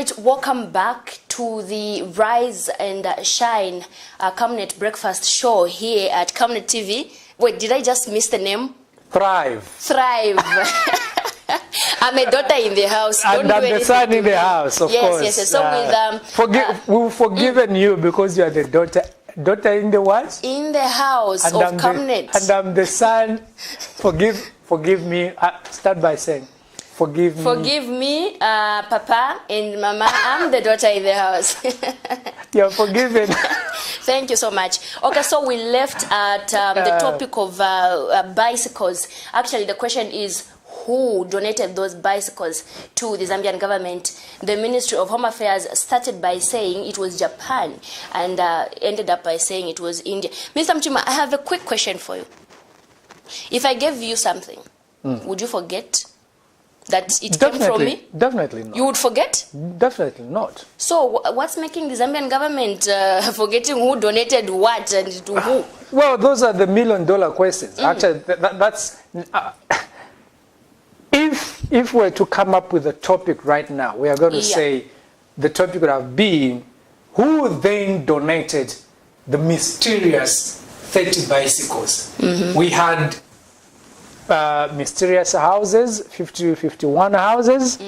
right, welcome back to the Rise and Shine Camnet Breakfast Show here at Camnet TV. Wait, did I just miss the name? Thrive. I'm a daughter in the house. And I'm the son in the house, of course. Yes. So we've forgiven you because you are the daughter in the what? In the house and of Camnet. And I'm the son. Forgive me. Start by saying, forgive me. Forgive me, Papa and Mama. I'm the daughter in the house. You're forgiven. Thank you so much. Okay, so we left at the topic of bicycles. Actually, the question is, who donated those bicycles to the Zambian government? The Ministry of Home Affairs started by saying it was Japan and ended up by saying it was India. Mr. Mchima, I have a quick question for you. If I gave you something, would you forget that it came from me? Definitely not. You would forget? Definitely not. So what's making the Zambian government forgetting who donated what and to who? Well, those are the million-dollar questions. Actually, that's... If we're to come up with a topic right now, we are going to say the topic would have been who then donated the mysterious 30 bicycles. We had mysterious houses, 51 houses.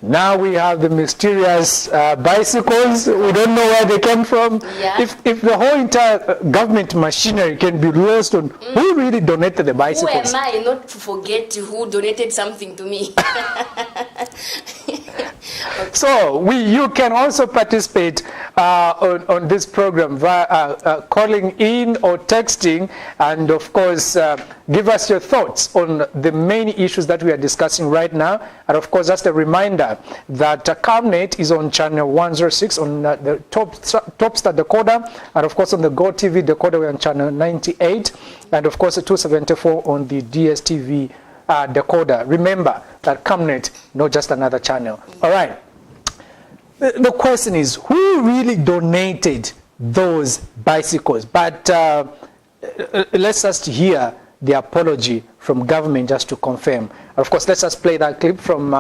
Now we have the mysterious bicycles. We don't know where they came from. Yeah. If the whole entire government machinery can be lost on who really donated the bicycles. Who am I not to forget who donated something to me? So you can also participate on this program via calling in or texting, and of course give us your thoughts on the main issues that we are discussing right now. And of course, just a reminder that Camnet is on channel 106 on the Topstar decoder, and of course on the Go TV decoder we're on channel 98, and of course 274 on the DSTV decoder. Remember that Camnet, not just another channel. All right. The question is, who really donated those bicycles? But let's just hear the apology from government just to confirm. Of course, let's just play that clip from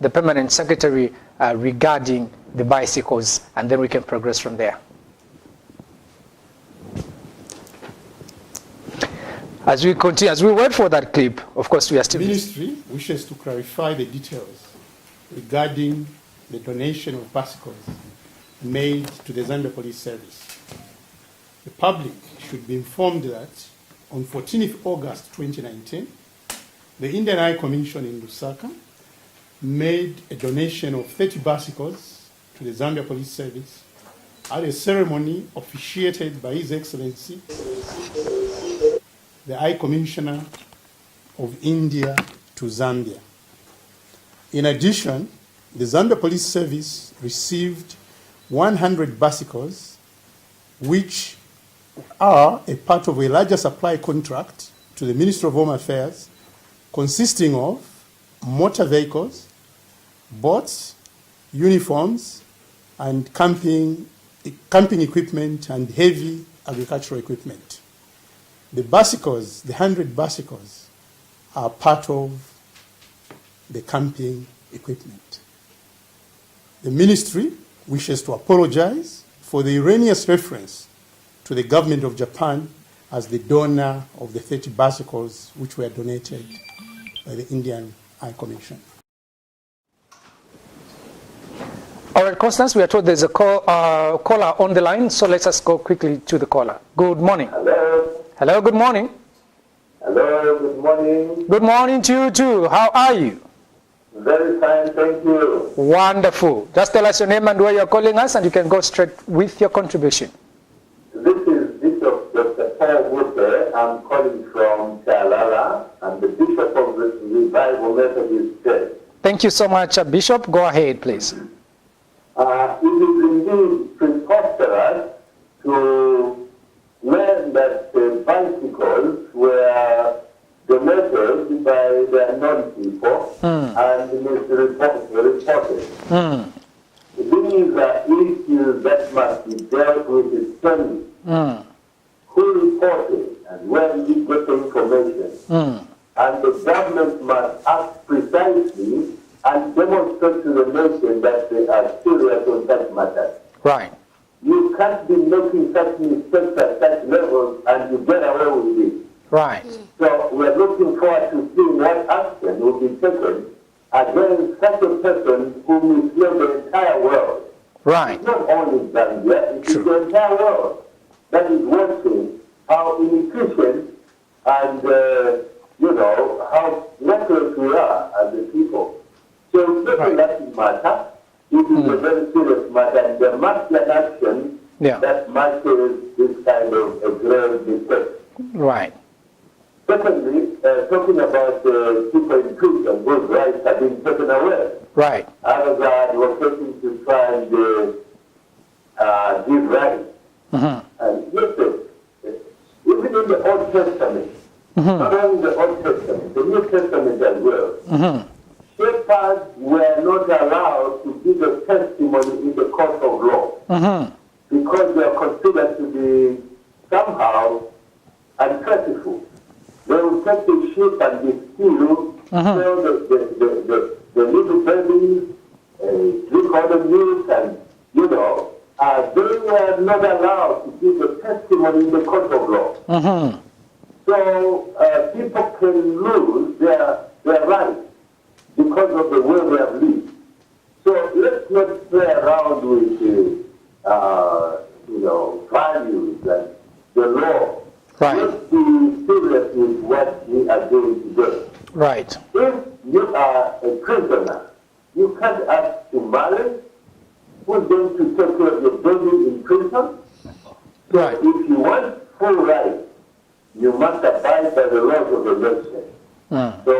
the Permanent Secretary regarding the bicycles, and then we can progress from there. As we continue, as we wait for that clip, of course, we are still... The Ministry wishes to clarify the details regarding the donation of bicycles made to the Zambia Police Service. The public should be informed that on 14th August 2019, the Indian High Commission in Lusaka made a donation of 30 bicycles to the Zambia Police Service at a ceremony officiated by His Excellency, the High Commissioner of India to Zambia. In addition, the Zambia Police Service received 100 bicycles, which are a part of a larger supply contract to the Ministry of Home Affairs, consisting of motor vehicles, boats, uniforms, and camping equipment and heavy agricultural equipment. The bicycles, the 100 bicycles, are part of the camping equipment. The ministry wishes to apologize for the erroneous reference to the government of Japan as the donor of the 30 bicycles which were donated by the Indian High Commission. All right, Constance, we are told there's a caller on the line, so let's just go quickly to the caller. Good morning. Hello. Hello, good morning. Hello, good morning. Good morning to you too. How are you? Very fine, thank you. Wonderful. Just tell us your name and where you're calling us, and you can go straight with your contribution. This is Bishop Dr. Paul Woodbury. I'm calling from Chalala. I'm the Bishop of the Revival Methodist Church. Thank you so much, Bishop. Go ahead, please. It is indeed preposterous to learn that the bicycles were donated by the unknown people and misreported. These are issues that must be dealt with externally. Who reported and where did you get the information? And the government must act precisely and demonstrate to the nation that they are serious on such matters. Right. You can't be making such mistakes at such levels and you get away with it. Right. So we're looking forward to seeing what action will be taken against such a person who misled the entire world. Right. It's not only Zambia, it is True. the entire world that is watching how inefficient and, how reckless we are as a people. So it's not a Latin matter. It is a very serious matter, and there must be an action that matches this kind of a grave mistake. Right. Secondly, talking about people in prison whose rights have been taken away. Right. Others are advocating to try and give rights. And listen, even in the Old Testament, not only the Old Testament, the New Testament as well, shepherds were not allowed to give a testimony in the court of law because they are considered to be somehow unfaithful. They will take the sheep and distill, sell the little babies, drink all the milk, and, they were not allowed to give a testimony in the court of law. So people can lose their rights because of the way they have lived. So let's not play around with, values and the law. Right. Let's be serious with what we are doing today. Right. If you are a prisoner, you can't ask to marry. Who's going to take care of your baby in prison? So Right. if you want full rights, you must abide by the laws of the nation. So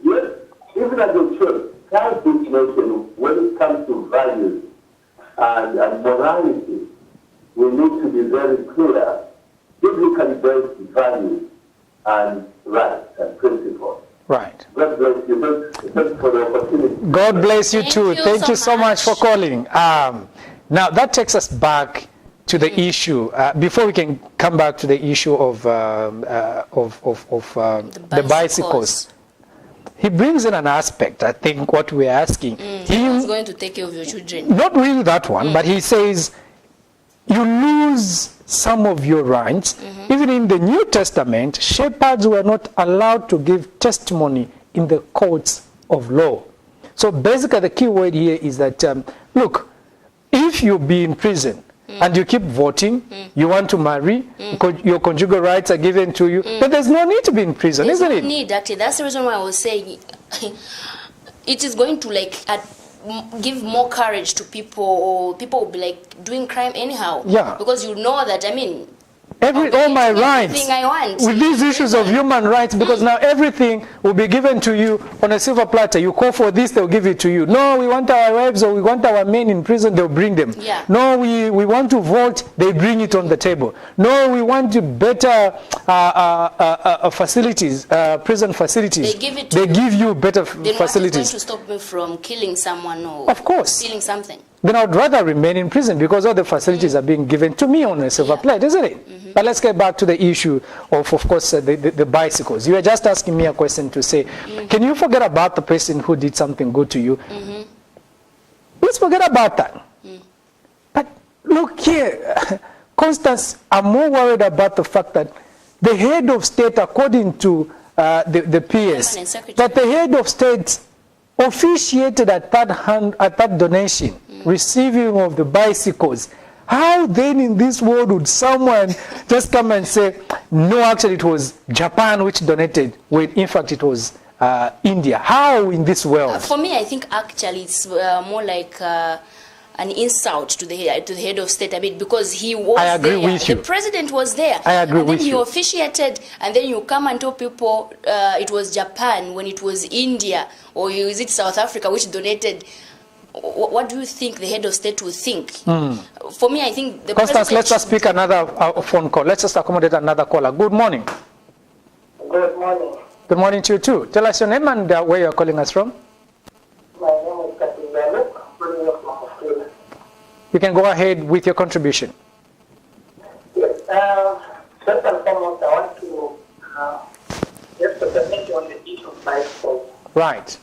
yes, even as a church, as this nation, when it comes to values and morality, we need to be very clear, biblically based values and rights and principles. Right. God bless you. Thanks for the opportunity. God bless you too. Thank you so much for calling. Now that takes us back to the issue. Before we can come back to the issue of the bicycles, he brings in an aspect. I think what we're asking. Who's going to take care of your children? Not really that one, but he says you lose some of your rights. Even in the New Testament, shepherds were not allowed to give testimony in the courts of law. So basically the key word here is that, look, if you be in prison and you keep voting, you want to marry, your conjugal rights are given to you, but there's no need to be in prison, There's isn't no it? need, actually. That's the reason why I was saying it is going to give more courage to people, or people will be doing crime anyhow. Yeah. Because you know that, All my rights everything I want. with these issues of human rights, because now everything will be given to you on a silver platter. You call for this, they'll give it to you. No, we want our wives or we want our men in prison, they'll bring them. Yeah. No, we want to vote, they bring it on the table. No, we want better facilities, prison facilities. They give it to They you. give you better Then facilities. what is going to stop me from killing someone or Of course. stealing something? Then I'd rather remain in prison because all the facilities are being given to me on a silver plate, isn't it? But let's get back to the issue of course, the bicycles. You were just asking me a question to say, can you forget about the person who did something good to you? Let's forget about that. But look here, Constance, I'm more worried about the fact that the head of state, according to the PS, Permanent secretary. that the head of state officiated at that donation, receiving of the bicycles. How then in this world would someone just come and say, no, actually it was Japan which donated, when in fact it was India? How in this world? For me, I think actually it's more like an insult to the head of state, because he was I agree there. with you. The president was there. I agree and then with he you. officiated, and then you come and tell people it was Japan when it was India, or is it South Africa which donated. What do you think the head of state will think? For me, I think the Constance, president let's just should- pick another phone call. Let's just accommodate another caller. Good morning. Good morning. Good morning to you too. Tell us your name and where you're calling us from. My name is Katinga. Calling you from Australia. You can go ahead with your contribution. Yes. First and foremost, I want to just comment on the issue of bicycles. Right.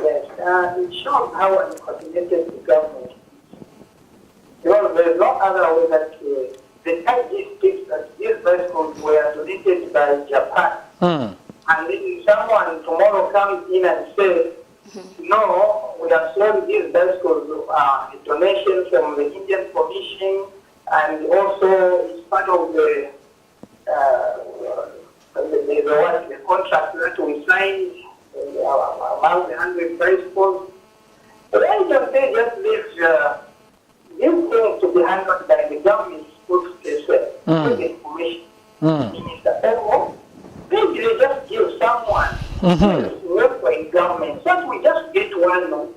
Yes. it shows how uncoordinated the government is. Because there is no other way that the ID states that these bicycles were donated by Japan. And then someone tomorrow comes in and says, no, we have sold these bicycles, a donation from the Indian Commission, and also it's part of the contract that we signed among the 100 bicycles. Why don't they just leave these things to be handled by the government spokesperson, the information minister, or maybe they just give someone who work for a government, so that we just get one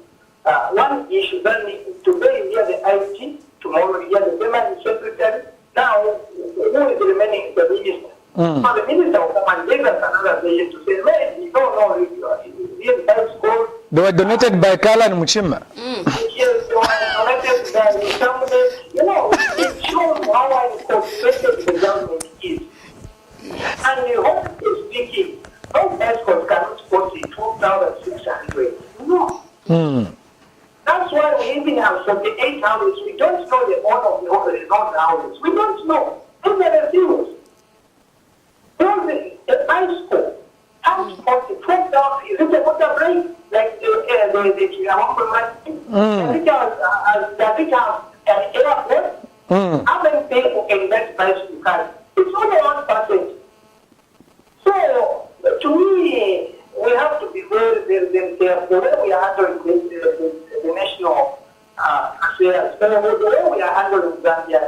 issue, then today we have the IT, tomorrow we have the permanent secretary, now who is remaining the minister? So the minister will come and give us another vision to say, man, you don't know these bicycles. They were donated by Kala and Muchima. Yes, they were donated by somebody. You know, it shows how uncoordinated the government is. And honestly speaking, those bicycles cannot cost 2,600. No. That's why we even have 48 houses. We don't know the owner of the houses. We don't know. Those are the things. The bicycle has cost 12,000. Is it a water break? Like the an airport? How many people can get bicycle cars? It's only 1%. So, to me, we have to be very, very, very careful. The way we are handling the national affairs, the way we are handling Zambia,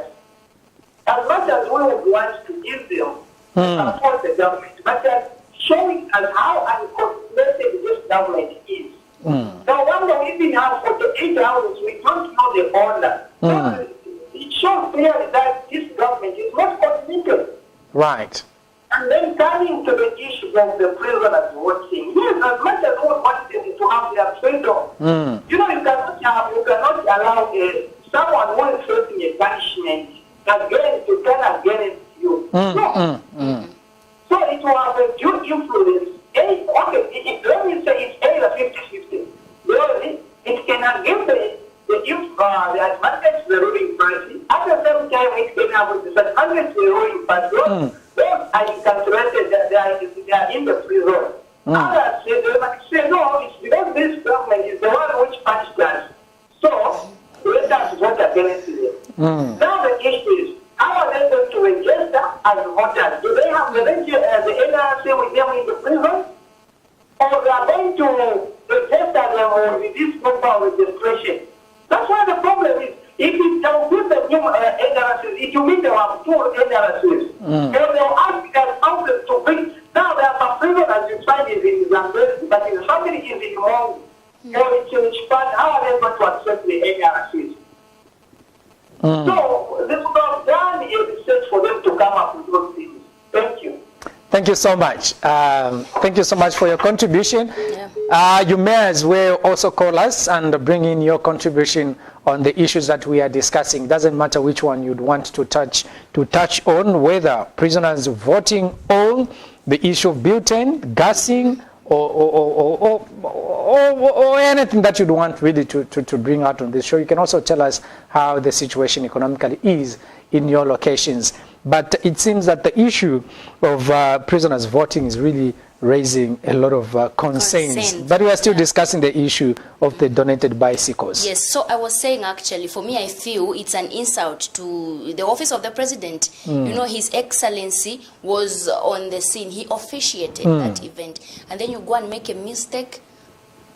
as much as we would want to give them support the government, but showing us how uncoordinated this government is. No wonder we even have 48 houses, we don't know the owner. So it shows clearly that this government is not coordinated. Right. And then coming to the issue of the prisoners working, yes, as much as we want them to have their freedom, you know, you cannot allow someone who is facing a punishment again to turn against you. No. So it will have a due influence. Let me say it's either 50-50. Really, it can give the advantage to the ruling party. At the same time, it can have the disadvantage to the ruling party. Those are incarcerated, they are in the prison. Others say, no, it's because this government is the one which punished us. So, let us vote against them. Now the issue is, how are they going to register as voters? Do they have the NRC with them in the prison? Or they are going to register them with this number of registration? That's why the problem is, if it will give the new NRCs, it will mean they have two NRCs. And they will ask their spouses to bring. Now there are some prisoners you find is in Zambia, but in family is in Mongo. How are they going to accept the NRCs? So this would have done a research for them to come up with those things. Thank you. Thank you so much. Thank you so much for your contribution. You may as well also call us and bring in your contribution on the issues that we are discussing. Doesn't matter which one you'd want to touch on, whether prisoners voting on the issue of butane, gassing, or anything that you'd want really to bring out on this show. You can also tell us how the situation economically is in your locations. But it seems that the issue of prisoners voting is really raising a lot of concerns. But we are still discussing the issue of the donated bicycles. Yes, so I was saying actually, for me, I feel it's an insult to the office of the president. You know, His Excellency was on the scene. He officiated that event. And then you go and make a mistake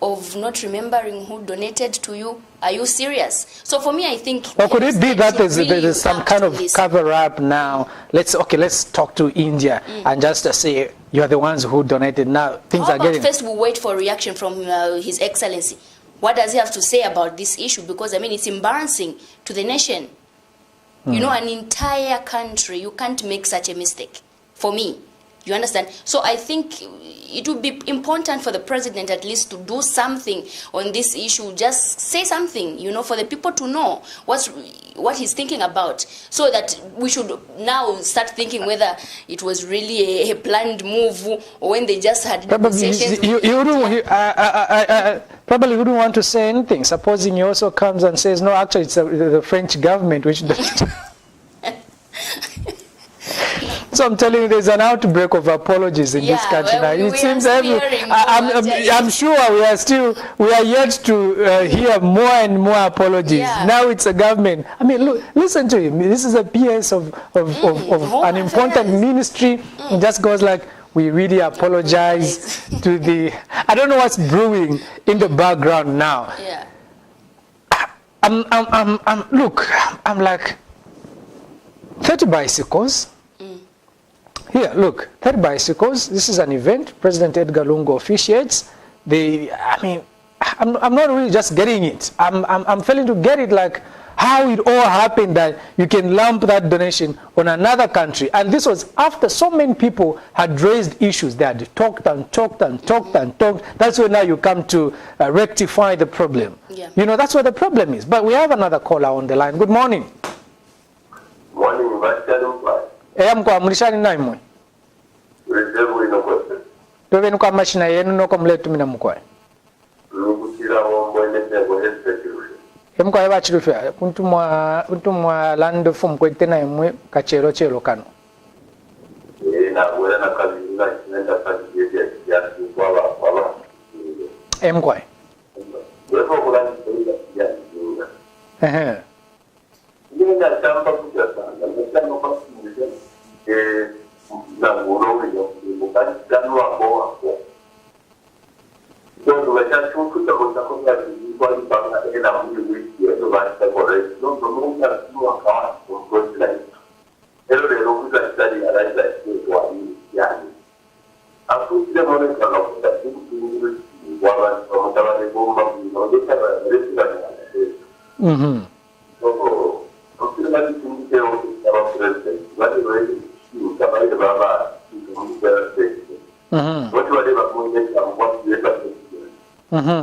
of not remembering who donated to you. Are you serious? So for me, I think... Or could it be that there's some kind of cover-up now? Let's talk to India and just say, you're the ones who donated. Now things are getting... First we'll wait for a reaction from His Excellency. What does he have to say about this issue? Because, I mean, it's embarrassing to the nation. You know, an entire country, you can't make such a mistake. For me, You understand? So I think it would be important for the president at least to do something on this issue. Just say something, for the people to know what he's thinking about, so that we should now start thinking whether it was really a planned move or when they just had negotiations. Probably wouldn't want to say anything. Supposing he also comes and says, no, actually it's the French government which does. So I'm telling you, there's an outbreak of apologies in this country now. It seems I'm sure we are yet to hear more and more apologies. Yeah. Now it's a government. I mean, look, listen to him. This is a PS of an important ministry. It just goes like, we really apologize to the. I don't know what's brewing in the background now. Yeah. Look, I'm like 30 bicycles. Here, look, 30 bicycles. This is an event. President Edgar Lungu officiates. I'm not really just getting it. I'm failing to get it, like how it all happened that you can lump that donation on another country. And this was after so many people had raised issues. They had talked and talked and talked and talked. That's where now you come to rectify the problem. Yeah. That's what the problem is. But we have another caller on the line. Good morning. Morning, Mkwa mulishani na imwe. Reserve ino kwese. Tove nuka mashina yenu noko mletu mina mkwa. Nukutira wombo enetego hespekirushi. Mkwa heba chirufia. Untumwa lando fumu kwa itena imwe kachelo chelo kano. Na wela na kazi nina isinenda kazi ya kwa Mkwa. Wepo kulani ya nina. Nina chamba kuja sana. Nina kwa kuja na ngoro yo mukani tanu abo. Ndio tumeshachukuta kwa kwa banga ina mwili yetu basi kwa hiyo ndio mungu anajua kwa kwa Elo lero kuza study araza kwa yani. Afu ile mwana kana kwa kitu wala kwa mtawale bomba ndio kama resila. So okila kitu kwa president. Wale wale baba watu wale wakuonyesha watu wetu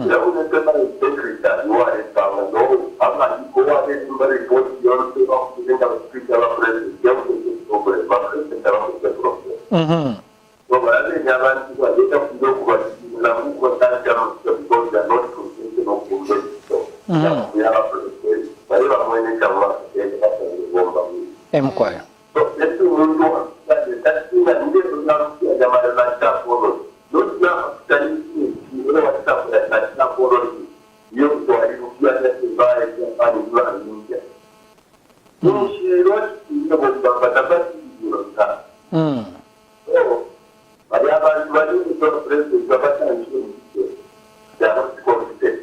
leo unasema integrity you are sawa ndio ama iko wale ndio report yote kwa kujenga speaker wa president yao kwa president wa problem so baada ya jamani kwa leta kidogo kwa na Mungu ataja because they are not consistent of problem so we are president wale wakuonyesha watu bomba Mkwa. So let's do one. That's the idea of the Jamaican staff for don't now study what stuff that staff for you to buy and run India. So she wrote so but the other one is the president they are not confident.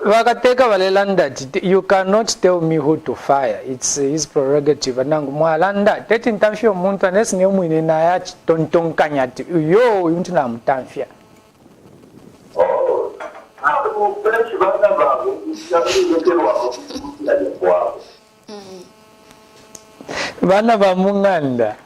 Wakateka walelanda you cannot tell me who to fire. It's his prerogative. Nangu mwalanda teti ntamfia omuntu anesi ne mwine na ya tontonkanya ati yo umuntu na mtamfia. Oh. Hapo fresh bana babu. Bana ba munganda.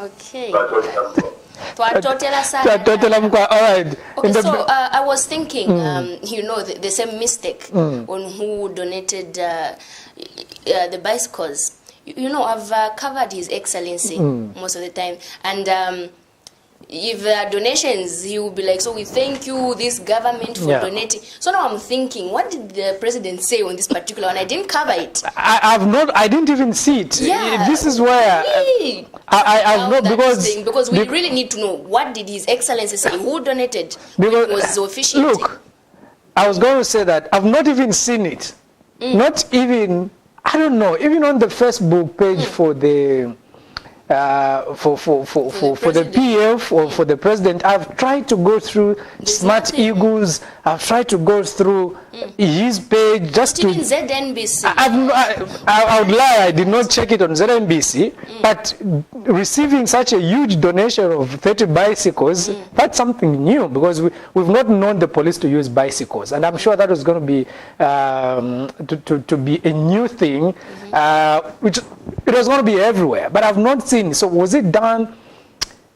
Okay. All right. Okay, so I was thinking, the same mistake on who donated the bicycles. I've covered His Excellency most of the time, and if there are donations, he will be like, so we thank you, this government, for donating. So now I'm thinking, what did the president say on this particular one? I didn't cover it. I didn't even see it. Yeah, this is where I've not, because we really need to know, what did His Excellency say? Who donated? Because was officiating? Look, I was going to say that I've not even seen it. Not even, I don't know, even on the Facebook page for the for the PF or for the president, I've tried to go through Smart Eagles. I've tried to go through his page just to. Even ZNBC. I would lie. I did not check it on ZNBC, but receiving such a huge donation of 30 bicycles, that's something new because we've not known the police to use bicycles, and I'm sure that was going to be to be a new thing, which it was going to be everywhere. But I've not seen. So was it done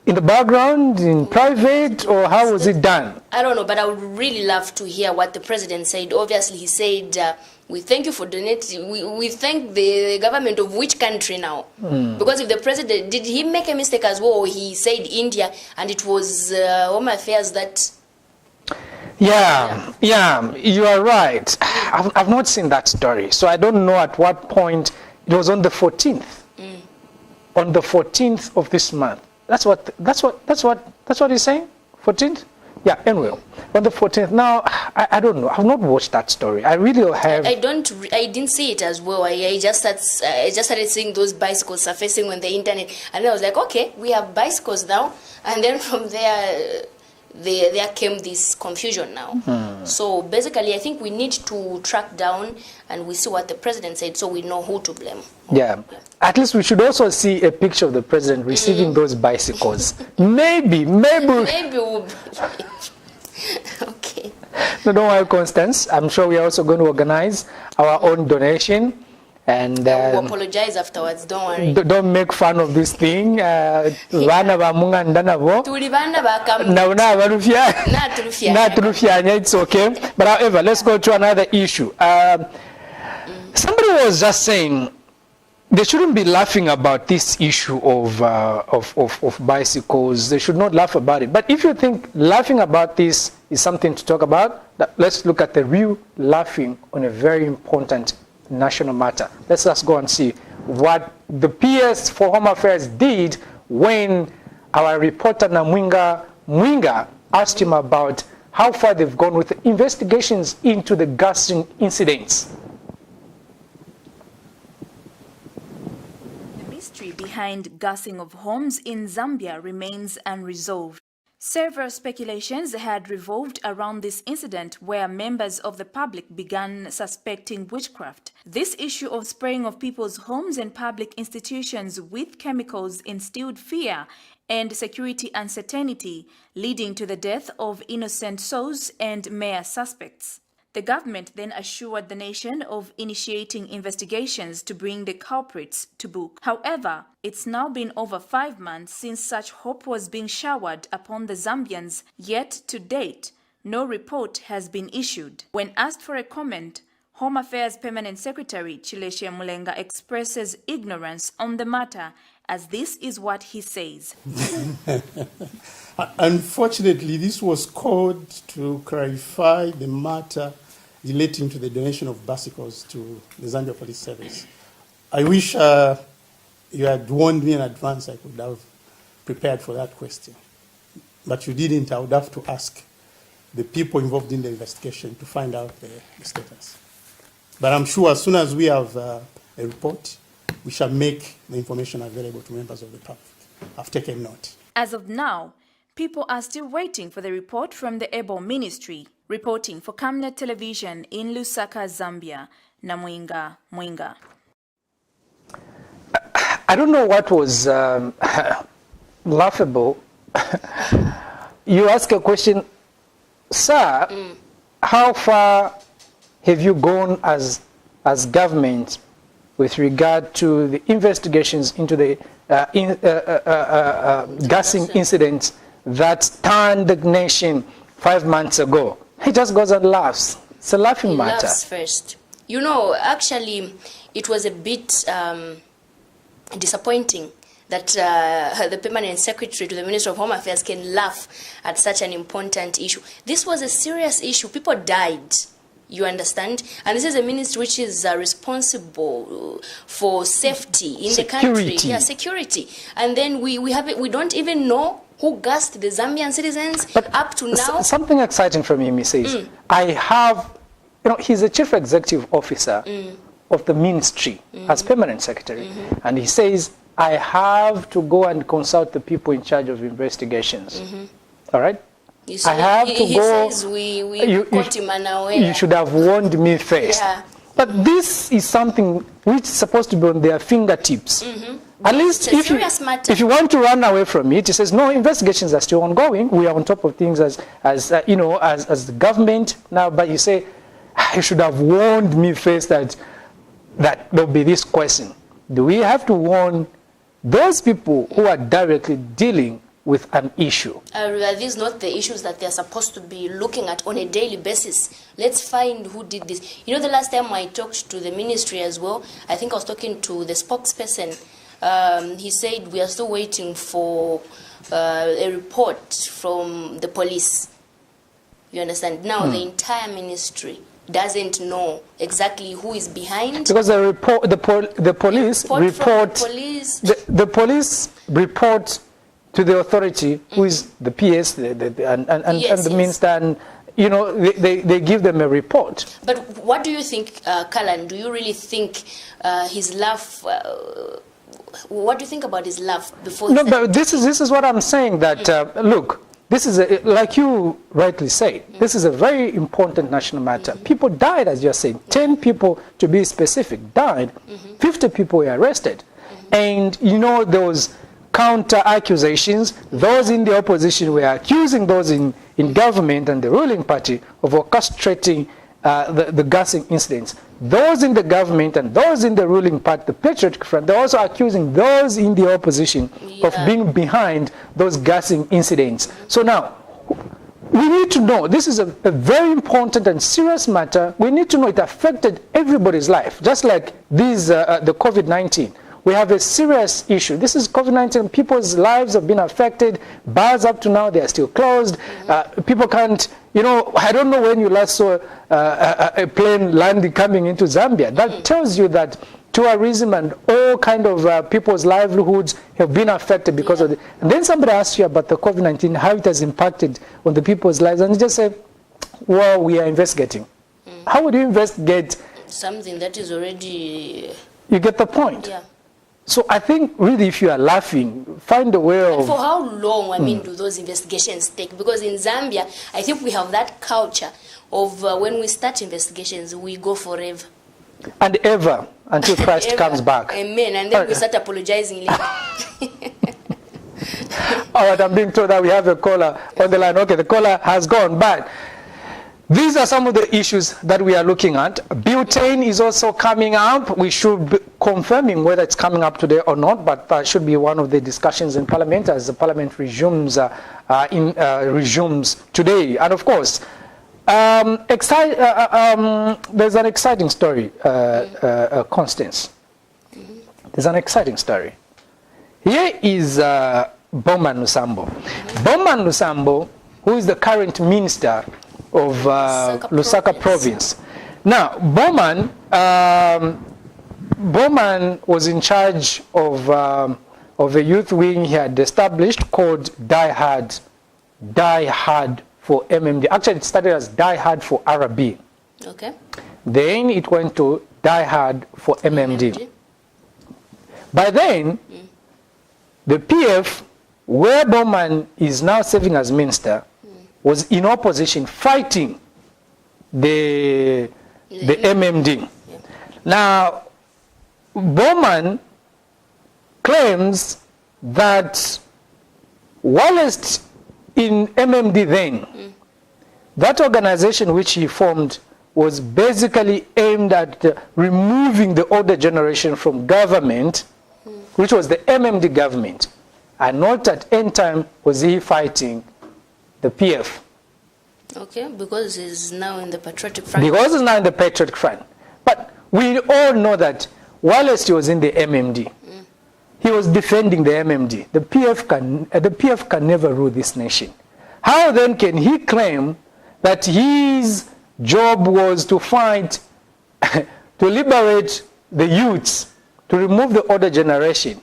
in the background, in private, or how was it done? I don't know, but I would really love to hear what the president said. Obviously, he said, we thank you for donating. We thank the government of which country now? Because if the president, did he make a mistake as well? He said India, and it was Home Affairs that... Yeah, you are right. I've not seen that story. So I don't know at what point. It was on the 14th. On the 14th of this month. That's what he's saying? 14th? Yeah, anyway. On the 14th. Now, I don't know. I've not watched that story. I really have. I didn't see it as well. I just started seeing those bicycles surfacing on the internet. And I was like, okay, we have bicycles now. And then from there came this confusion now. So basically, I think we need to track down and we see what the president said so we know who to blame. Yeah. At least we should also see a picture of the president receiving those bicycles. Maybe. We'll okay. No, don't worry, Constance. I'm sure we are also going to organize our own donation. And we'll apologize afterwards, don't worry. Don't make fun of this thing. It's okay. But however, let's go to another issue. Somebody was just saying they shouldn't be laughing about this issue of bicycles. They should not laugh about it. But if you think laughing about this is something to talk about, let's look at the real laughing on a very important national matter. Let's just go and see what the PS for Home Affairs did when our reporter Mwinga asked him about how far they've gone with the investigations into the gassing incidents. The mystery behind gassing of homes in Zambia remains unresolved. Several speculations had revolved around this incident where members of the public began suspecting witchcraft. This issue of spraying of people's homes and public institutions with chemicals instilled fear and security uncertainty, leading to the death of innocent souls and mere suspects. The government then assured the nation of initiating investigations to bring the culprits to book. However, it's now been over 5 months since such hope was being showered upon the Zambians, yet to date, no report has been issued. When asked for a comment, Home Affairs Permanent Secretary Chileshe Mulenga expresses ignorance on the matter, as this is what he says. Unfortunately, this was called to clarify the matter relating to the donation of bicycles to the Zambia Police Service. I wish you had warned me in advance. I could have prepared for that question. But you didn't. I would have to ask the people involved in the investigation to find out the status. But I'm sure as soon as we have a report, we shall make the information available to members of the public. I've taken note. As of now, people are still waiting for the report from the Able Ministry. Reporting for Camnet Television in Lusaka, Zambia, Mwinga. I don't know what was laughable. You ask a question, sir, how far have you gone as government with regard to the investigations into the gassing incidents that turned the nation 5 months ago? He just goes and laughs. It's a laughing matter. He laughs first. You know, actually, it was a bit disappointing that the Permanent Secretary to the Ministry of Home Affairs can laugh at such an important issue. This was a serious issue. People died. You understand? And this is a ministry which is responsible for safety in the country. Yeah, security. And then we don't even know who gassed the Zambian citizens But up to now. Something exciting from him, he says, I have, he's a chief executive officer of the ministry as permanent secretary. And he says, I have to go and consult the people in charge of investigations. All right? You see, I have to go. He says we caught him unaware. You should have warned me first. Yeah. But this is something which is supposed to be on their fingertips. At least It's a serious matter. if you want to run away from it, he says, no, investigations are still ongoing. We are on top of things as the government now. But you say, you should have warned me first that there'll be this question. Do we have to warn those people who are directly dealing with an issue? Are these not the issues that they're supposed to be looking at on a daily basis? Let's find who did this. The last time I talked to the ministry as well, I think I was talking to the spokesperson. He said we are still waiting for a report from the police. You understand? Now the entire ministry doesn't know exactly who is behind. Because the police report to the authority, who is the PS and the minister, and they give them a report. But what do you think, Kalan? Do you really think his laugh? What do you think about his laugh before? No, but this is what I'm saying. That look, this is like you rightly said. This is a very important national matter. People died, as you're saying. 10 people, to be specific, died. 50 people were arrested, and there was counter accusations. Those in the opposition were accusing those in government and the ruling party of orchestrating the gassing incidents. Those in the government and those in the ruling party, the Patriotic Front, they're also accusing those in the opposition of being behind those gassing incidents. So now, we need to know, this is a very important and serious matter. We need to know it affected everybody's life, just like the COVID-19. We have a serious issue. This is COVID-19. People's lives have been affected. Bars up to now, they are still closed. People can't, I don't know when you last saw a plane landing coming into Zambia. That tells you that tourism and all kind of people's livelihoods have been affected because of it. And then somebody asks you about the COVID-19, how it has impacted on the people's lives. And you just say, well, we are investigating. How would you investigate something that is already... You get the point? Yeah. So I think really if you are laughing, find a way of... For how long, do those investigations take? Because in Zambia, I think we have that culture of when we start investigations, we go forever. And ever, until Christ comes back. Amen. And then we start apologizing later. All right, I'm being told that we have a caller on the line. Okay, the caller has gone, but these are some of the issues that we are looking at. Butane is also coming up. We should be confirming whether it's coming up today or not, but that should be one of the discussions in Parliament as the Parliament resumes today. And of course, there's an exciting story, Constance. There's an exciting story. Here is Bowman Lusambo. Bowman Lusambo, who is the current minister of Lusaka province. Now, Bowman was in charge of a youth wing he had established called Die Hard for MMD. Actually, it started as Die Hard for RB. Okay. Then it went to Die Hard for MMD. By then, the PF, where Bowman is now serving as minister, was in opposition fighting the MMD. Yeah. Now, Bowman claims that whilst in MMD then, that organization which he formed was basically aimed at removing the older generation from government, which was the MMD government, and not at any time was he fighting the PF. Okay, because he's now in the Patriotic Front. Because he's now in the Patriotic Front. But we all know that whilst he was in the MMD, he was defending the MMD. The PF can never rule this nation. How then can he claim that his job was to fight, to liberate the youths, to remove the older generation?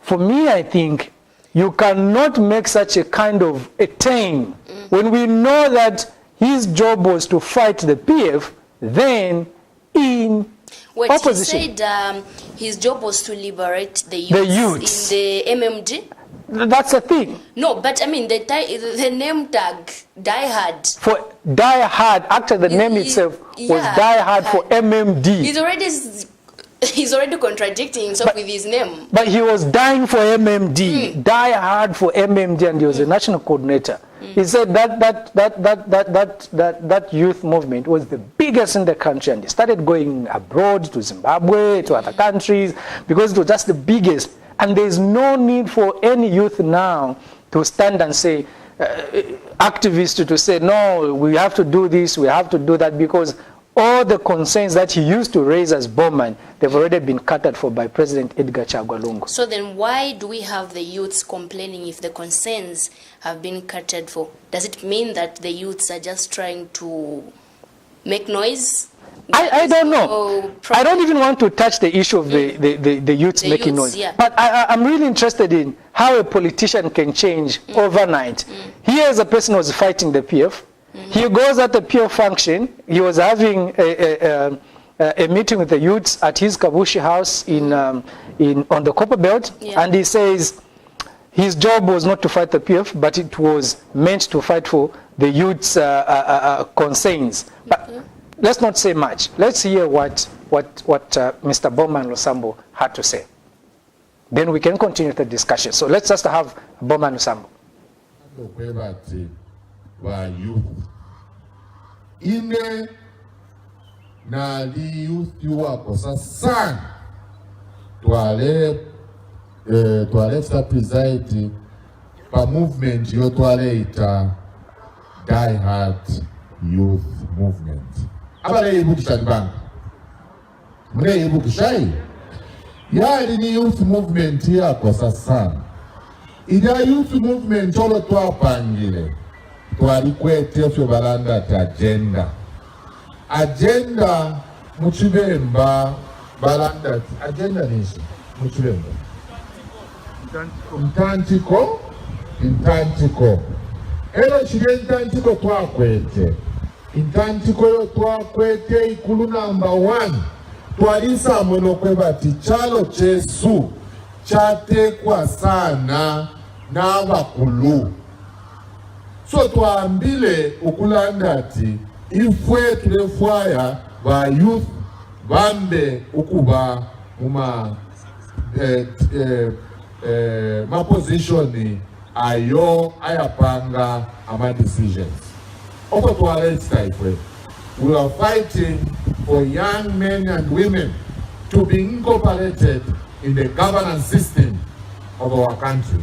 For me, I think you cannot make such a kind of a thing when we know that his job was to fight the PF, then in Wait, opposition. he said his job was to liberate the youths in the MMD? That's the thing. No, but I mean, the name tag, Die Hard. For Die Hard, actually the name itself was Die Hard for MMD. He's already contradicting himself with his name. But he was dying for MMD, Die Hard for MMD, and he was a national coordinator. He said that youth movement was the biggest in the country, and he started going abroad to Zimbabwe, to other countries, because it was just the biggest. And there's no need for any youth now to stand and say, activists to say, no, we have to do this, we have to do that, because all the concerns that he used to raise as Bowman, they've already been catered for by President Edgar Chagwa Lungu. So then why do we have the youths complaining if the concerns have been catered for? Does it mean that the youths are just trying to make noise? I don't know. I don't even want to touch the issue of the youths making noise. Yeah. But I'm really interested in how a politician can change overnight. Here is a person who was fighting the PF. He goes at the PF function. He was having a meeting with the youths at his Kabushi house on the Copper Belt. Yeah. And he says his job was not to fight the PF, but it was meant to fight for the youths' concerns. But let's not say much. Let's hear what Mr. Bowman Lusambo had to say. Then we can continue the discussion. So let's just have Bowman Lusambo. Ine na li youth wako sasa twale sa preside pa movement yo twale ita Die Hard Youth Movement. Abale ibu kishadibanga. Mune ibu kishai. Yali ni youth movement yako sasa. Ida youth movement olo twapangile. Twalikwete fyo balanda ta agenda muchibemba balanda agenda nishi muchibemba intantiko ero chile intantiko twakwete intantiko yo twakwete ikulu number 1 twalisa mwono kwebati chalo chesu chatekwa sana n'abakulu. So twambile ukulanda ati ifwe tulefwaya ba youth bambe ukuba ma position ayo ayapanga ama decisions. Oko twalesta ifwe. We are fighting for young men and women to be incorporated in the governance system of our country.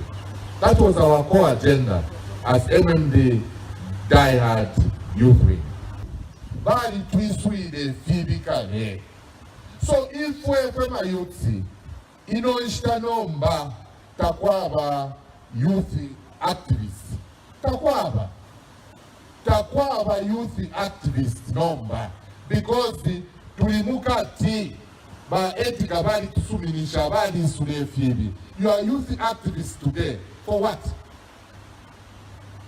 That was our core agenda as MMD Die Hard Youth Wing. Bali twiswile fibikale. So if we kwema youthi ino ishtanomba takwaba youth activists. Takwaba youth activists nomba because tulimuka ti ba etika bali tusuminisha bali sule fibi. You are youth activists today for what?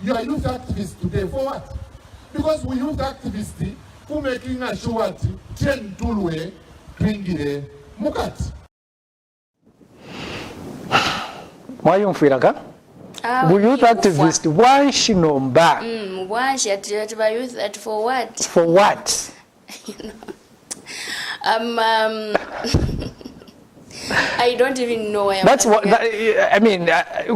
You are youth activists today for what? Because we youth activists who making a sure that Chen Tulwe Twingire Mukati. Why you feel like we youth activists, why she no back? Why she at youth at for what? For what? You know. I don't even know why. That's what I mean.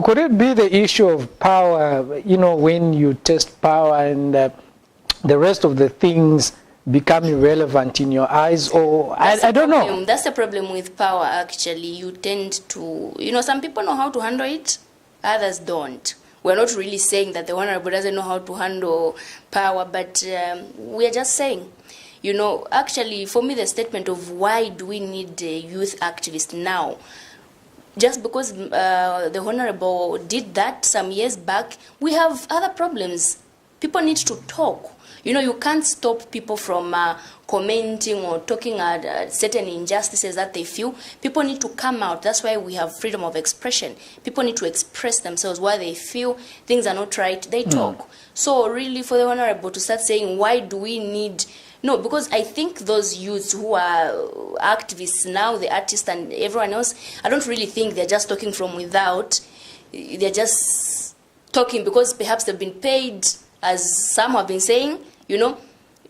Could it be the issue of power? You know, when you test power and the rest of the things become irrelevant in your eyes, or I don't know. That's the problem with power. Actually, you tend to, some people know how to handle it, others don't. We're not really saying that the Honorable doesn't know how to handle power, but we're just saying. Actually, for me, the statement of why do we need a youth activist now, just because the Honorable did that some years back, we have other problems. People need to talk. You know, you can't stop people from commenting or talking at certain injustices that they feel. People need to come out. That's why we have freedom of expression. People need to express themselves why they feel things are not right. They talk. So really, for the Honorable to start saying, why do we need... No, because I think those youths who are activists now, the artists and everyone else, I don't really think they're just talking from without. They're just talking because perhaps they've been paid, as some have been saying. You know,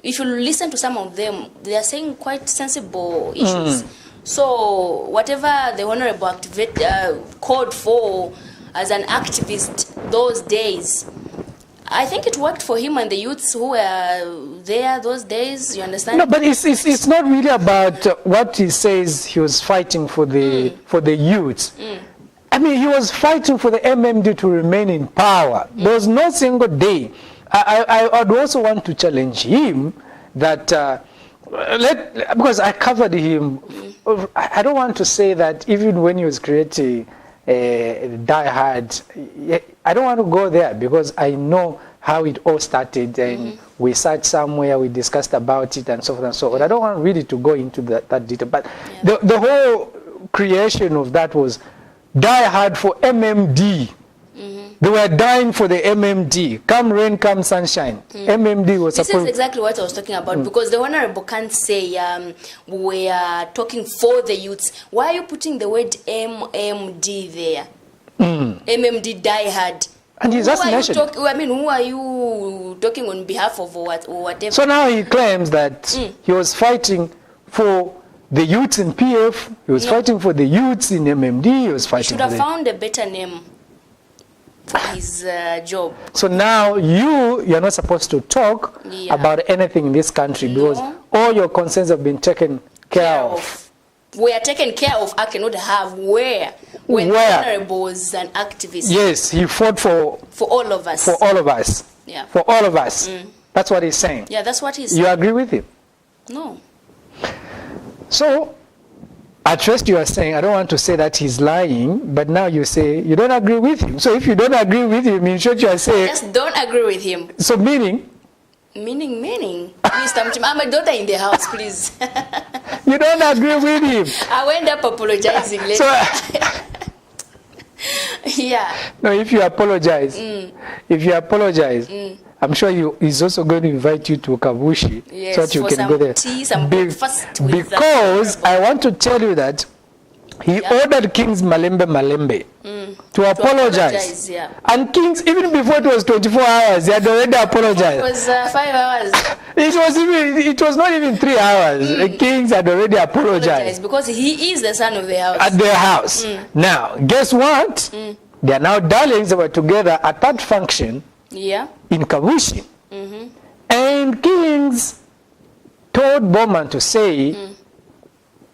if you listen to some of them, they are saying quite sensible issues. So whatever the Honorable called for as an activist those days, I think it worked for him and the youths who were there those days. You understand? No, but it's not really about what he says he was fighting for the youths. I mean, he was fighting for the MMD to remain in power. There was no single day. I would also want to challenge him that because I covered him. I don't want to say that even when he was creating Die Hard, I don't want to go there because I know how it all started, and we sat somewhere, we discussed about it and so forth and so on. I don't want really to go into that detail, but the whole creation of that was Die Hard for MMD. They were dying for the MMD. Come rain, come sunshine. MMD was This is exactly what I was talking about, because the Honorable can't say we are talking for the youths. Why are you putting the word MMD there? MMD Die Hard. And he's just mentioned. I mean, who are you talking on behalf of or whatever? So now he claims that he was fighting for the youths in PF, he was fighting for the youths in MMD, he was fighting should have found a better name for his job. So now you're not supposed to talk about anything in this country because all your concerns have been taken care of. We are taken care of. I cannot have when the Honorable was an activist. Yes, he fought for all of us. For all of us. Yeah. For all of us. That's what he's saying. Yeah, that's what he's saying. You agree with him? No. So, at first you are saying, I don't want to say that he's lying, but now you say you don't agree with him. So if you don't agree with him, in short you are saying... Just don't agree with him. So meaning? Meaning. Mr. Mchima, I'm a daughter in the house, please. You don't agree with him. I went up apologizing later. Yeah. No, if you apologize, I'm sure he's also going to invite you to Kabushi, yes, so that you for can some go there. Tea, some breakfast with because I want to tell you that he ordered Kings Malembe to apologize. And Kings, even before it was 24 hours, he had already apologized. It was 5 hours. It was not even 3 hours. The Kings had already apologized. Because he is the son of the house. At their house. Now, guess what? They are now darlings. They were together at that function in Kabushi. And Kings told Bowman to say,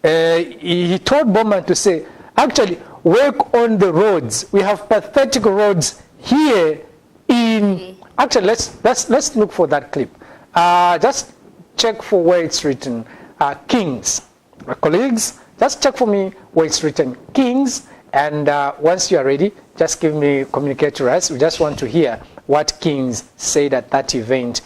he told Bowman to say, actually, work on the roads. We have pathetic roads here in... Actually, let's look for that clip. Just check for where it's written. Kings. Colleagues, just check for me where it's written. Kings. And once you are ready, just communicate to us. We just want to hear what Kings said at that event.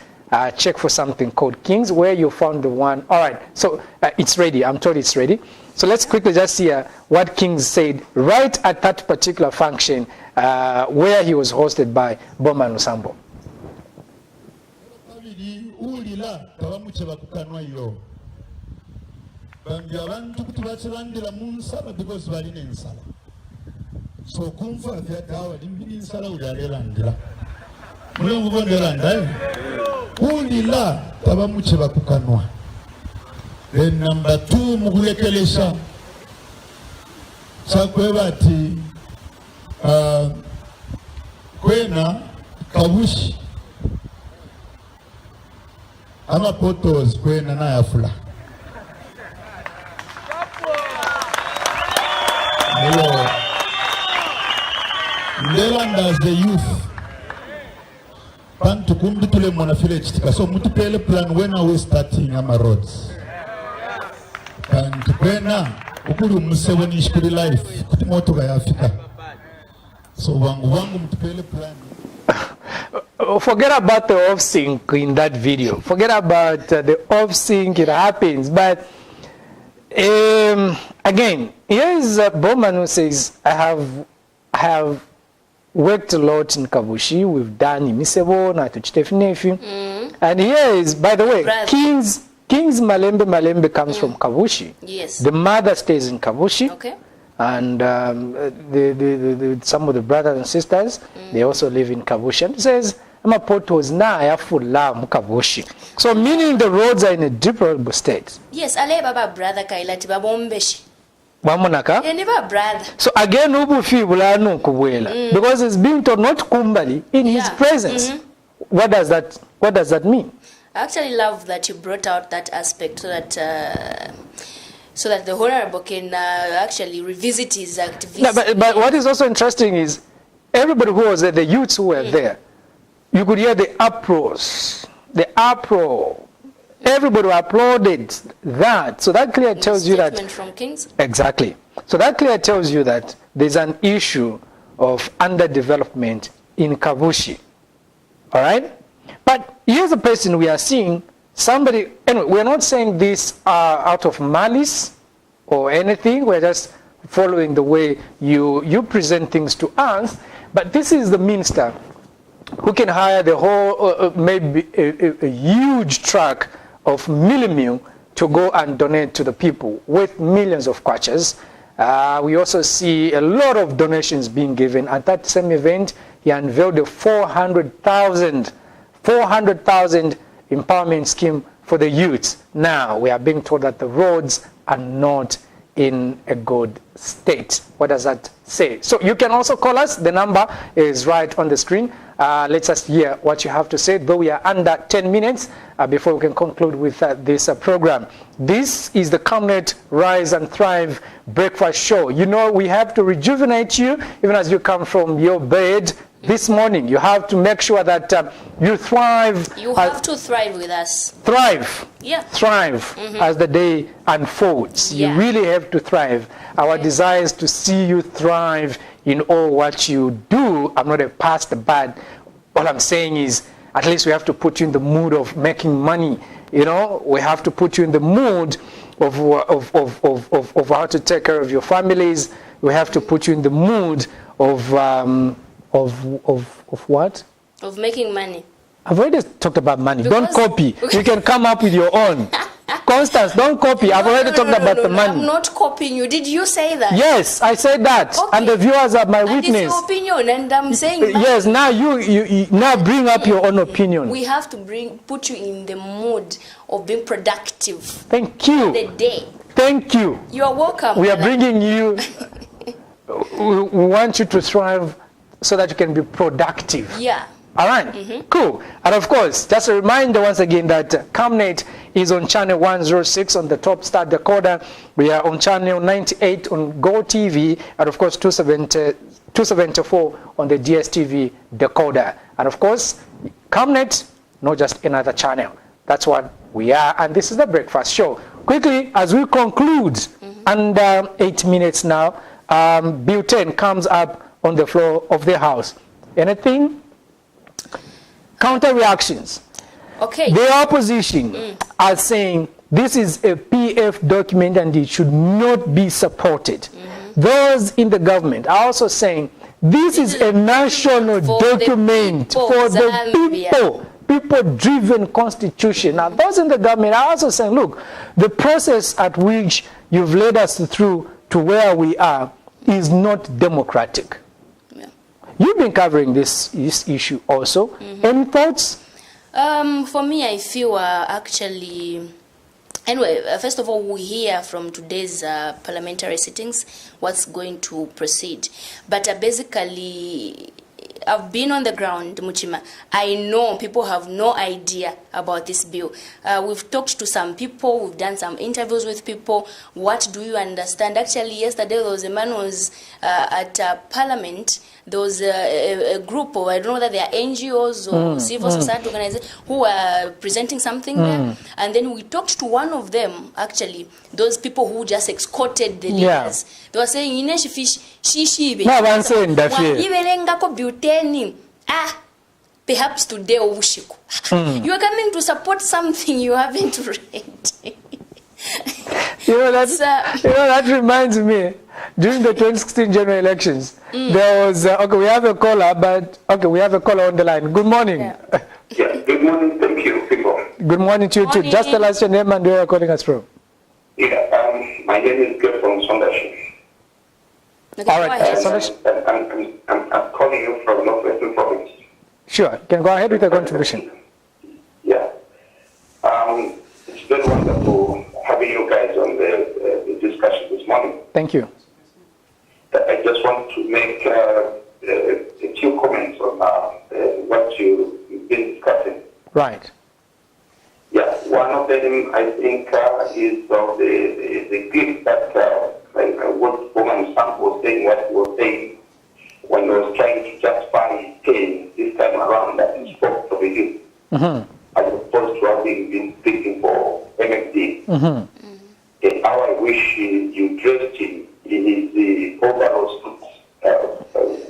Check for something called Kings, where you found the one. All right, so it's ready. I'm told it's ready. So let's quickly just hear what Kings said right at that particular function where he was hosted by Bowman Usambo. So kumfa vyatawa limbini sala udalerandira mulungu bonderanda ulila tabamuche bakukanwa. Then number 2 mukulekelesha chakwebati kwena Kabushi ama potos kwena na yafula hello. As the youth, pan to come to the village. So, multiple plan when are we starting our roads? And when ukulu musewani ishkuri life kutumoto ga Africa. So wangu multiple plan. forget about the off sync in that video. Forget about the off sync. It happens, but again, here is Bowman who says, I have worked a lot in Kabushi. We've done Imisebo, Natuchitefinefi. And here is, by the way, King's Malembe comes from Kabushi. Yes. The mother stays in Kabushi. Okay. And some of the brothers and sisters, they also live in Kabushi. And it says, so meaning the roads are in a deplorable state. Yes, ale baba brother kailati babombeshi. Wamonaka? Neba brother. So again, because it's being told not kumbali in his presence. What does that mean? I actually love that you brought out that aspect so that the Honorable can actually revisit his activities. No, but what is also interesting is everybody who was there, the youths who were there, you could hear the uproars, the uproar. Everybody applauded that. So that clearly tells you that. Statement from Kings? Exactly. So that clearly tells you that there's an issue of underdevelopment in Kabushi. All right? But here's a person we are seeing. Somebody, anyway, we're not saying this out of malice or anything. We're just following the way you present things to us. But this is the minister who can hire the whole, maybe a huge truck of millimil to go and donate to the people with millions of kwachas. We also see a lot of donations being given. At that same event, he unveiled a 400,000 empowerment scheme for the youths. Now we are being told that the roads are not in a good state. What does that say? So you can also call us. The number is right on the screen. Let's just hear what you have to say, though we are under 10 minutes before we can conclude with this program. This is the Camnet Rise and Thrive Breakfast Show. You know, we have to rejuvenate you even as you come from your bed this morning. You have to make sure that you thrive. You have to thrive with us. Thrive. Yeah. Thrive as the day unfolds. Yeah. You really have to thrive. Our desire is to see you thrive in all what you do. I'm not a pastor, but all I'm saying is at least we have to put you in the mood of making money. You know, we have to put you in the mood of how to take care of your families. We have to put you in the mood of what? Of making money. I've already talked about money. Because don't copy. You can come up with your own. Constance, don't copy. I've already talked about the money. I'm not copying you. Did you say that? Yes, I said that. Okay. And the viewers are my witness. And it's your opinion, and I'm saying that. Yes, now you now bring up your own opinion. We have to put you in the mood of being productive. Thank you. The day. Thank you. You are welcome. We are bringing you. We want you to thrive so that you can be productive. Yeah. All right, cool. And of course, just a reminder once again that Camnet is on channel 106 on the Top Star decoder. We are on channel 98 on Go TV, and of course 274 on the DSTV decoder. And of course, Camnet, not just another channel. That's what we are, and this is the Breakfast Show. Quickly, as we conclude, under 8 minutes now, Bill 10 comes up on the floor of the House. Anything? Counter reactions. Okay. The opposition are saying this is a PF document and it should not be supported. Those in the government are also saying this is a national document for the people. People-driven constitution. Now, those in the government are also saying, look, the process at which you've led us through to where we are is not democratic. You've been covering this issue also. Any thoughts? For me, I feel actually... Anyway, first of all, we hear from today's parliamentary sittings what's going to proceed. But basically, I've been on the ground, Muchima. I know people have no idea about this bill. We've talked to some people. We've done some interviews with people. What do you understand? Actually, yesterday there was a man who was at Parliament. There was a group of, I don't know whether they are NGOs or civil society organizations who were presenting something there. And then we talked to one of them, actually, those people who just escorted the leaders. They were saying, perhaps today obushiku. You are coming to support something you haven't read. That reminds me, during the 2016 general elections, there was, we have a caller, we have a caller on the line. Good morning. Yeah, good morning. Thank you, people. Good morning to you too. Just tell us your name and where you're calling us from. Yeah, my name is Greg from Sondashi. Okay, All right, I'm calling you from Northwestern Province. Sure, you can go ahead with your contribution. Yeah. It's very wonderful having you guys on the discussion this morning. Thank you. I just want to make a few comments on what you've been discussing. Right. Yeah, one of them I think is of the gift that what woman Sam was saying, what he was saying when he was trying to justify his pain this time around that he spoke to the youth, as opposed to having been speaking for MFD. And how I wish you dressed him in his overall suit,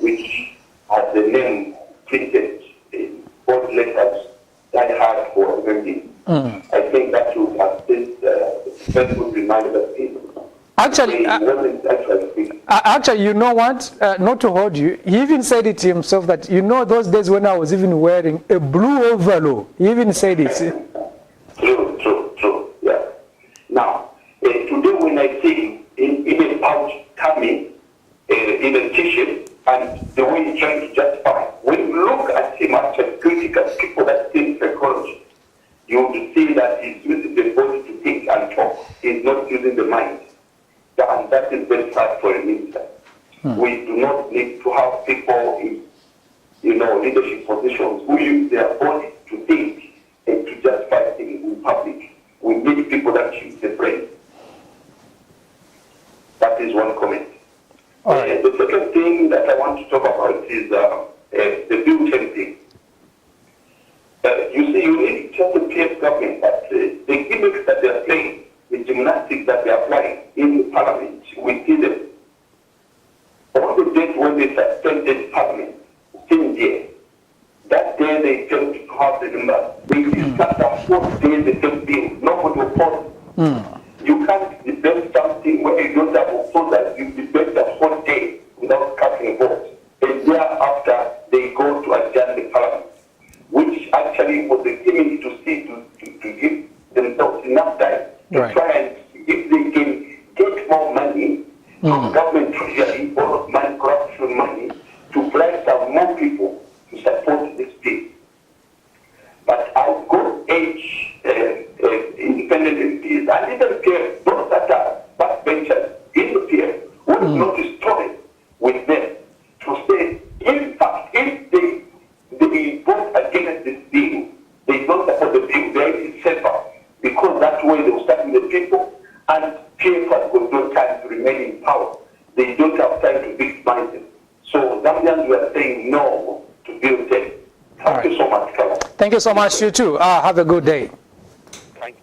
which has the name printed in bold letters that hard for MFD. I think that would have been a very good reminder of him. Actually, you know what? Not to hold you, he even said it himself that, those days when I was even wearing a blue overall, he even said it. True, yeah. Now, today when I see him in a pouch coming in a t-shirt and the way he's trying to justify, when you look at him after critical people that think psychology, you would see that he's using the body to think and talk. He's not using the mind. And that is very sad for a minister. We do not need to have people in, leadership positions who use their body to think and to justify things in public. We need people that use the brain. That is one comment. Right. The second thing that I want to talk about is the built-in thing. You see, you need just a PF government, but the gimmicks that they are playing, the gymnastics that they are applying in the parliament, we see them. On the date when they suspended parliament, same day, that day they tend to have the numbers. They discuss the 4 days the same thing. Nobody opposes. You can't debate something where you don't have opposers. You debate the whole day without casting a vote. And thereafter, they go to adjourn the parliament, which actually was a gimmick to give themselves enough time to try and, if they can get more money from government treasury, borrow money, corruption money, to bribe some more people to support this bill. But I've got age independent MPs and even peers, those that are backbenchers in the peer, who is not destroyed with them to say, in fact, if they vote against this bill, they don't support the bill, they are safer, because that way they will start with the people, and PFs will not time to remain in power. They don't have time to victimize them. So Zambians were saying no to bill 10. Thank you so much, Carla. Thank you so much, you too. Have a good day.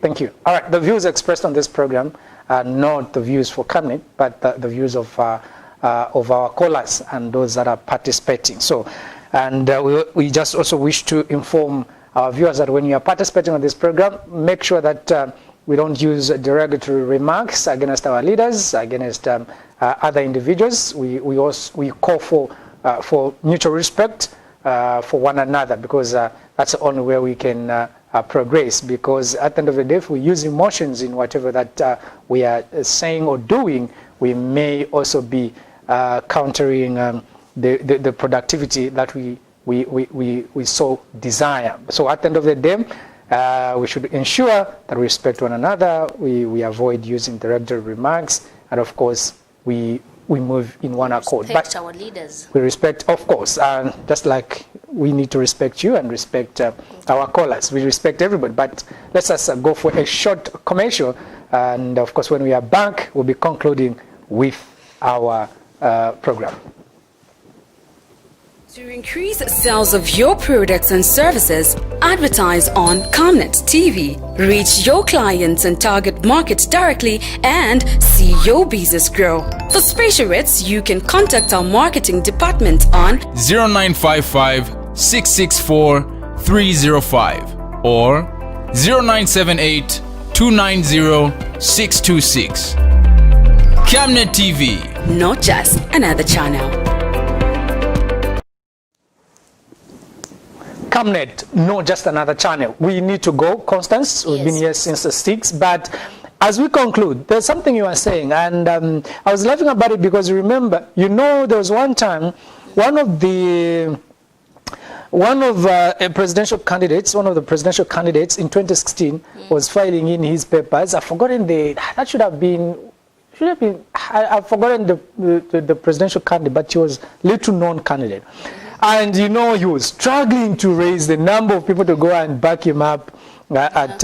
Thank you. All right, the views expressed on this program are not the views for Camnet, but the views of our callers and those that are participating. So, and we just also wish to inform our viewers that when you are participating on this program, make sure that we don't use derogatory remarks against our leaders, against other individuals. We call for mutual respect for one another, because that's the only way we can progress. Because at the end of the day, if we use emotions in whatever that we are saying or doing, we may also be countering the productivity that we so desire. So at the end of the day, we should ensure that we respect one another, we avoid using derogatory remarks, and of course we move in one accord. Respect our leaders. We respect, of course, and just like we need to respect you and respect our callers. We respect everybody. But let's just go for a short commercial, and of course when we are back, we'll be concluding with our program. To increase sales of your products and services, advertise on Camnet TV. Reach your clients and target markets directly and see your business grow. For special rates, you can contact our marketing department on 0955 664-305 or 0978-290-626. Camnet TV. Not just another channel. Camnet, not just another channel. We need to go. Constance, we've been here since the 6th, but as we conclude, there's something you are saying, and I was laughing about it because remember, there was one time, one of the presidential candidates in 2016 was filing in his papers. I've forgotten I've forgotten the presidential candidate, but he was little known candidate. And he was struggling to raise the number of people to go and back him up at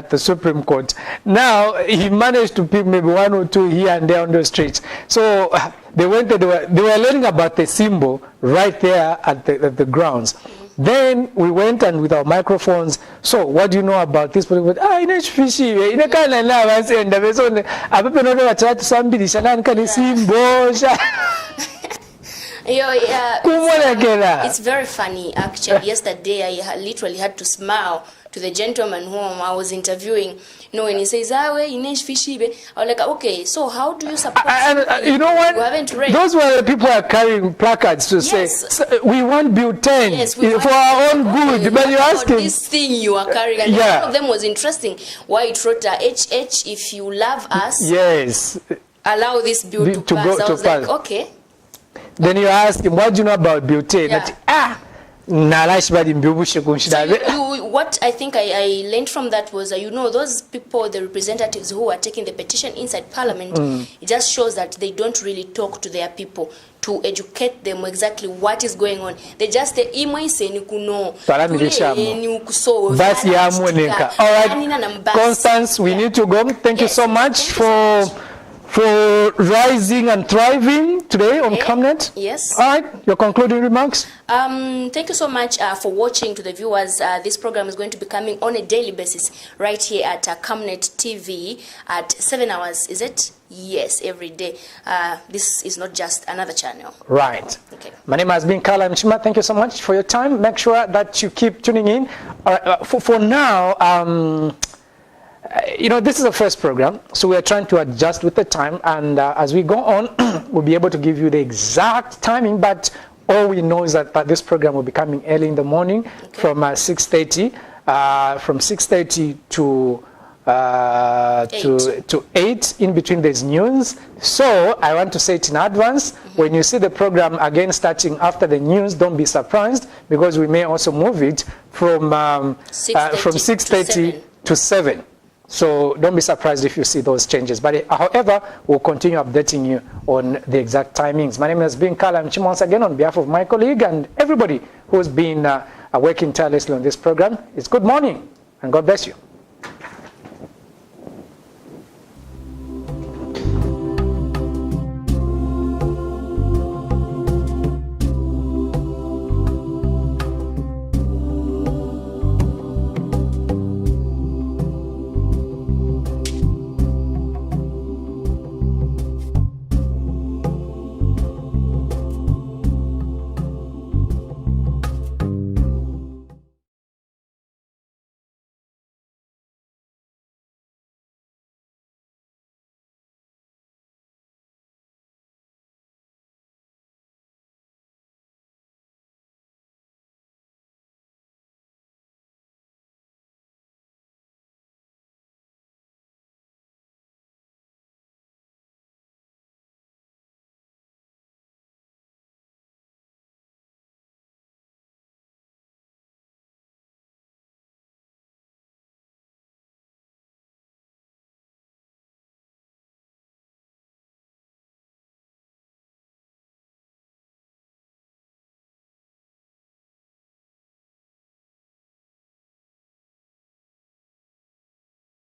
the Supreme Court. Now he managed to pick maybe one or two here and there on the streets. So they were learning about the symbol right there at the grounds. Then we went and with our microphones, so what do you know about this? It's very funny, actually. Yesterday, I literally had to smile to the gentleman whom I was interviewing. When he says, I was like, okay, so how do you support? You know what? Those were the people who are carrying placards to say, we want butane for our own good. But you ask him, this thing you are carrying. And one of them was interesting. Why it wrote HH, if you love us, allow this bill to pass. I was like, okay. Then you ask him, what do you know about butane? What I think I learned from that was, those people, the representatives who are taking the petition inside Parliament, it just shows that they don't really talk to their people to educate them exactly what is going on. They just say, all right, Constance, we need to go. Thank you so much for rising and thriving today on Camnet. Yes. All right, your concluding remarks? Thank you so much for watching. To the viewers, this program is going to be coming on a daily basis right here at Camnet TV at 7 hours, is it? Yes, every day. This is not just another channel. Right. Okay. My name has been Kala Mchima. Thank you so much for your time. Make sure that you keep tuning in. All right, for now, this is the first program, so we are trying to adjust with the time, and as we go on, we'll be able to give you the exact timing, but all we know is that this program will be coming early in the morning from 6:30, from 6:30 to 8. In between there's news. So I want to say it in advance, when you see the program again starting after the news, don't be surprised, because we may also move it from 6:30 to 7. So don't be surprised if you see those changes. But however, we'll continue updating you on the exact timings. My name has been Kala Mchima once again on behalf of my colleague and everybody who's been working tirelessly on this program. It's good morning and God bless you.